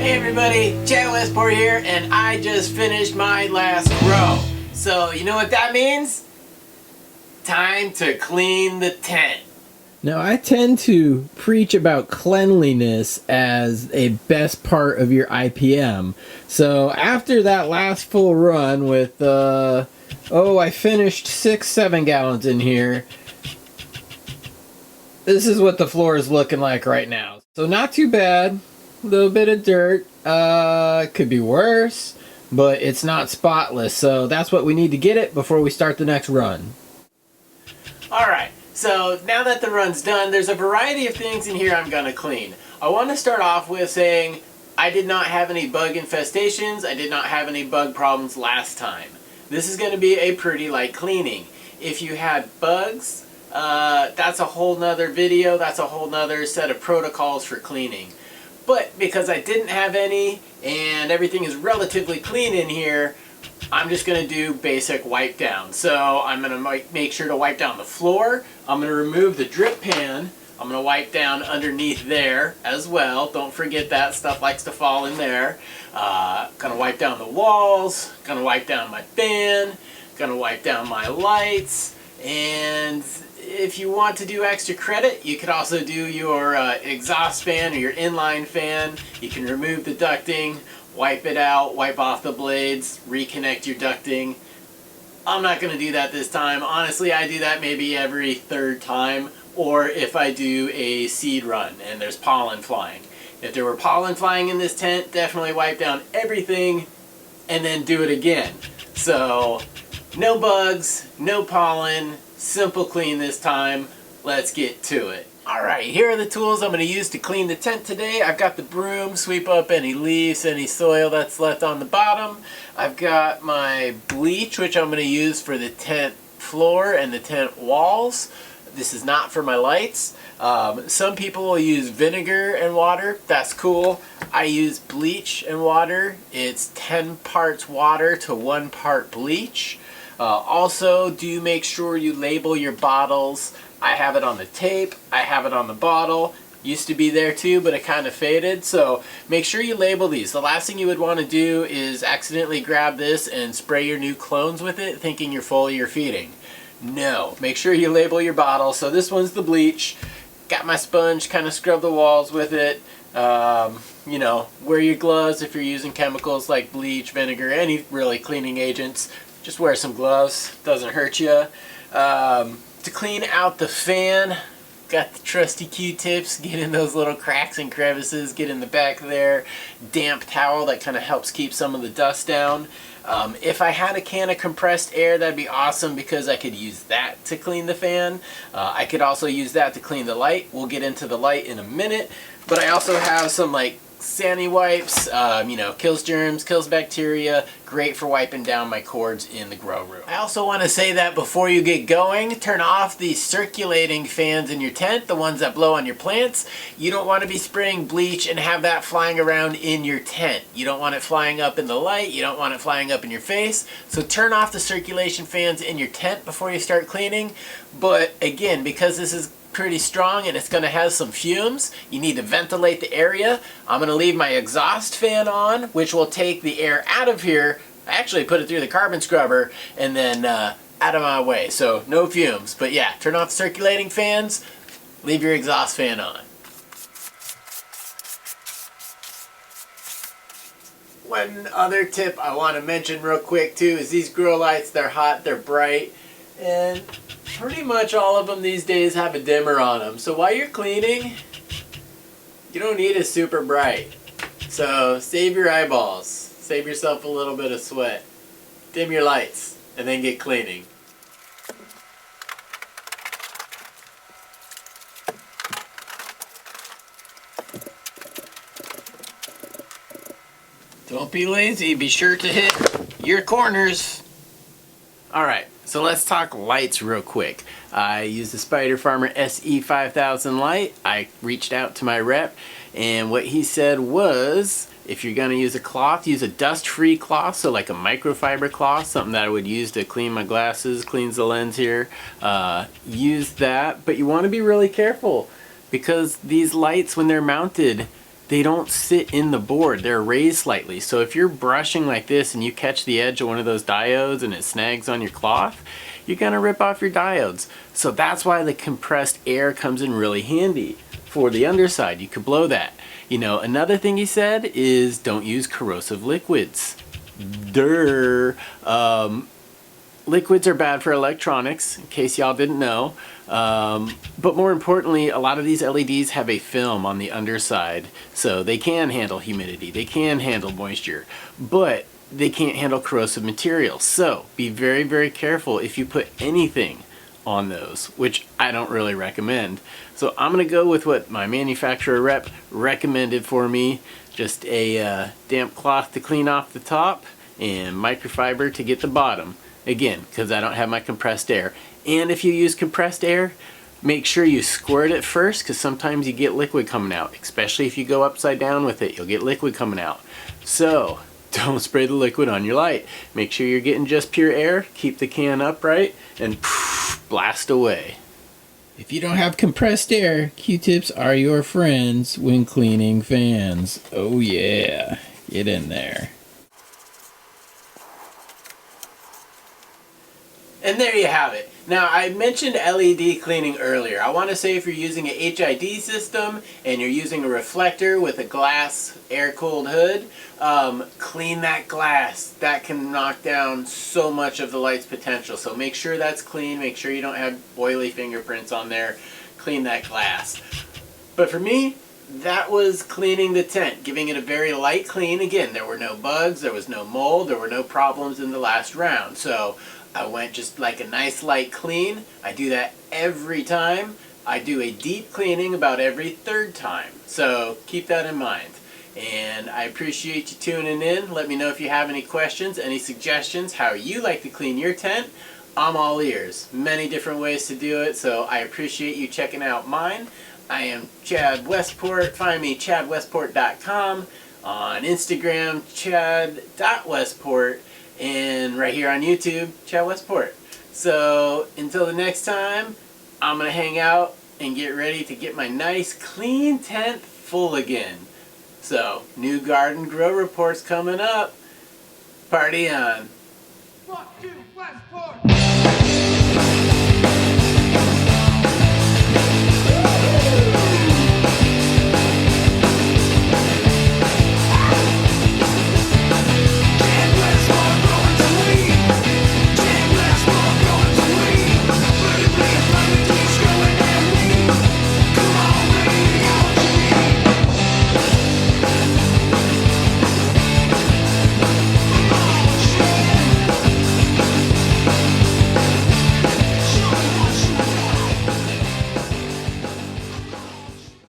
Hey everybody, Westport here, and I just finished my last row. So you know what that means? Time to clean the tent. Now, I tend to preach about cleanliness as a best part of your IPM. So after that last full run with, I finished 6-7 gallons in here. This is what the floor is looking like right now. So not too bad. A little bit of dirt. Could be worse, but it's not spotless. So that's what we need to get it before we start the next run. Alright, so now that the run's done, there's a variety of things in here I'm gonna clean. I want to start off with saying I did not have any bug infestations. I did not have any bug problems last time. This is going to be a pretty light cleaning. If you had bugs, that's a whole nother video. That's a whole nother set of protocols for cleaning. But because I didn't have any and everything is relatively clean in here, I'm just going to do basic wipe down. So I'm going to make sure to wipe down the floor. I'm going to remove the drip pan. I'm going to wipe down underneath there as well. Don't forget that stuff likes to fall in there. Going to wipe down the walls. Going to wipe down my fan. Going to wipe down my lights. And if you want to do extra credit, you could also do your exhaust fan or your inline fan. You can remove the ducting, wipe it out, wipe off the blades, reconnect your ducting. I'm not going to do that this time. Honestly, I do that maybe every third time, or if I do a seed run and there's pollen flying. If there were pollen flying in this tent, definitely wipe down everything and then do it again. So no bugs, no pollen, simple clean this time. Let's get to it. Alright, here are the tools I'm going to use to clean the tent today. I've got the broom, sweep up any leaves, any soil that's left on the bottom. I've got my bleach, which I'm going to use for the tent floor and the tent walls. This is not for my lights. Some people will use vinegar and water. That's cool. I use bleach and water. It's 10 parts water to 1 part bleach. Also, do make sure you label your bottles. I have it on the tape. I have it on the bottle. Used to be there too, but it kind of faded. So make sure you label these. The last thing you would want to do is accidentally grab this and spray your new clones with it, thinking you're foliar feeding. No, make sure you label your bottle. So this one's the bleach. Got my sponge, kind of scrub the walls with it. You know, wear your gloves if you're using chemicals like bleach, vinegar, any really cleaning agents. Just wear some gloves, doesn't hurt you. To clean out the fan, got the trusty Q-tips, get in those little cracks and crevices, get in the back there. Damp towel that kind of helps keep some of the dust down. If I had a can of compressed air, that'd be awesome because I could use that to clean the fan. I could also use that to clean the light. We'll get into the light in a minute. But I also have some like Sani wipes, you know, kills germs, kills bacteria, great for wiping down my cords in the grow room. I also want to say that before you get going, turn off the circulating fans in your tent, the ones that blow on your plants. You don't want to be spraying bleach and have that flying around in your tent. You don't want it flying up in the light, you don't want it flying up in your face. So turn off the circulation fans in your tent before you start cleaning. But again, because this is pretty strong and it's going to have some fumes, you need to ventilate the area. I'm going to leave my exhaust fan on, which will take the air out of here. I actually put it through the carbon scrubber and then out of my way, so no fumes. But yeah, turn off the circulating fans, leave your exhaust fan on. One other tip I want to mention real quick too is these grow lights. They're hot, they're bright, and pretty much all of them these days have a dimmer on them. So while you're cleaning, you don't need it super bright. So save your eyeballs. Save yourself a little bit of sweat. Dim your lights and then get cleaning. Don't be lazy. Be sure to hit your corners. Alright, so let's talk lights real quick. I used the Spider Farmer SE5000 light. I reached out to my rep, and what he said was, if you're going to use a cloth, use a dust-free cloth, so like a microfiber cloth, something that I would use to clean my glasses, cleans the lens here. Use that, but you want to be really careful because these lights, when they're mounted, they don't sit in the board. They're raised slightly. So if you're brushing like this and you catch the edge of one of those diodes and it snags on your cloth, you're gonna rip off your diodes. So that's why the compressed air comes in really handy for the underside. You could blow that. You know, another thing he said is don't use corrosive liquids. Liquids are bad for electronics, in case y'all didn't know. But more importantly, a lot of these LEDs have a film on the underside, so they can handle humidity, they can handle moisture, but they can't handle corrosive materials. So be very, very careful if you put anything on those, which I don't really recommend. So I'm gonna go with what my manufacturer rep recommended for me. Just a damp cloth to clean off the top and microfiber to get the bottom. Again, because I don't have my compressed air. And if you use compressed air, make sure you squirt it first, because sometimes you get liquid coming out. Especially if you go upside down with it, you'll get liquid coming out. So don't spray the liquid on your light. Make sure you're getting just pure air, keep the can upright, and blast away. If you don't have compressed air, Q-tips are your friends when cleaning fans. Oh yeah, get in there. And there you have it. Now, I mentioned LED cleaning earlier. I want to say if you're using an HID system and you're using a reflector with a glass air-cooled hood, clean that glass. That can knock down so much of the light's potential. So make sure that's clean. Make sure you don't have oily fingerprints on there. Clean that glass. But for me, that was cleaning the tent, giving it a very light clean. Again, there were no bugs, there was no mold, there were no problems in the last round. So I went just like a nice light clean. I do that every time. I do a deep cleaning about every third time. So keep that in mind. And I appreciate you tuning in. Let me know if you have any questions, any suggestions, how you like to clean your tent. I'm all ears. Many different ways to do it, so I appreciate you checking out mine. I am Chad Westport. Find me chadwestport.com, on Instagram chad.westport, and right here on YouTube, Chad Westport. So until the next time, I'm going to hang out and get ready to get my nice clean tent full again. So, new garden grow reports coming up. Party on. Fuck you, Westport!